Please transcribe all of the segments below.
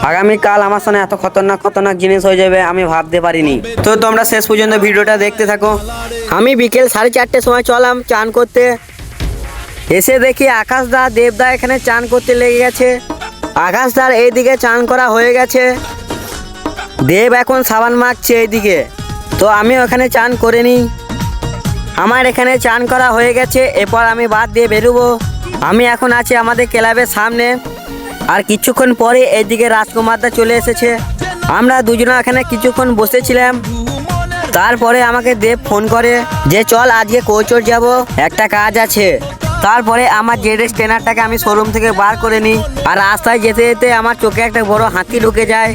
আগামীকাল আমার সামনে এত খতরনাক খতরনাক জিনিস হয়ে যাবে আমি ভাবতে পারিনি। তো তোমরা শেষ পর্যন্ত ভিডিওটা দেখতে থাকো। আমি বিকেল 4:30টার সময় চলাম চান করতে। এসে দেখি আকাশদা দেবদা এখানে চান করতে লেগে গেছে। আকাশদার এইদিকে চান করা হয়ে গেছে, দেব এখন সাবান মাখছে এইদিকে। তো আমি ওখানে চান করে নিই। আমার এখানে চান করা হয়ে গেছে, এরপর আমি বাদ দিয়ে বেরোবো। আমি এখন আছি আমাদের ক্লাবের সামনে, আর কিছুক্ষণ পরে এইদিকে রাজকুমারদা চলে এসেছে। আমরা দুজনে এখানে কিছুক্ষণ বসেছিলাম। তারপরে আমাকে দেব ফোন করে যে চল আজকে কোচর যাব, একটা কাজ আছে। তারপরে আমার জেডএস ট্রেনারটাকে আমি শোরুম থেকে বার করে নিই, আর রাস্তায় যেতে যেতে আমার চোখে একটা বড় হাতি ঢুকে যায়।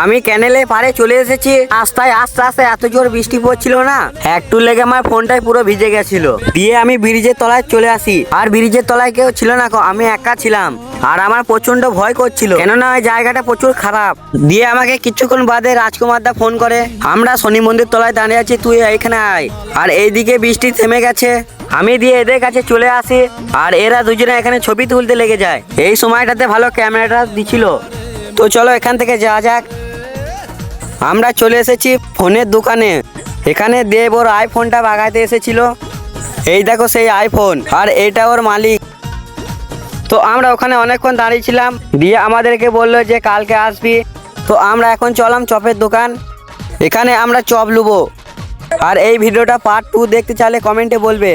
আমি ক্যানেলে পারে চলে এসেছি। রাস্তায় আস্তে আস্তে এত জোর বৃষ্টি পড়ছিল না, একটু লেগে আমার ফোনটাই পুরো ভিজে গেছিল। দিয়ে আমি ব্রিজের তলায় চলে আসি, আর ব্রিজের তলায় কেউ ছিল না, আমি একা ছিলাম। আর আমার প্রচন্ড ভয় করছিল, কেননা ওই জায়গাটা প্রচুর খারাপ। দিয়ে আমাকে কিছুক্ষণ বাদে রাজকুমারদা ফোন করে, আমরা শনি মন্দির তলায় দাঁড়িয়ে আছি, তুই এইখানে আয়। আর এইদিকে বৃষ্টি থেমে গেছে। আমি দিয়ে এদের কাছে চলে আসি, আর এরা দুজনে এখানে ছবি তুলতে লেগে যায়। এই সময়টাতে ভালো ক্যামেরাটা দিছিল। তো চলো এখান থেকে যাওয়া যাক। আমরা চলে এসেছি ফোনের দোকানে। এখানে দেব ওর আইফোনটা বাগাইতে এসেছিল। এই দেখো সেই আইফোন, আর এইটা ওর মালিক। তো আমরা ওখানে অনেকক্ষণ দাঁড়িয়েছিলাম, দিয়ে আমাদেরকে বললো যে কালকে আসবি। তো আমরা এখন চলাম চপের দোকান, এখানে আমরা চপ লুবো। আর এই ভিডিওটা পার্ট 2 দেখতে চাইলে কমেন্টে বলবে।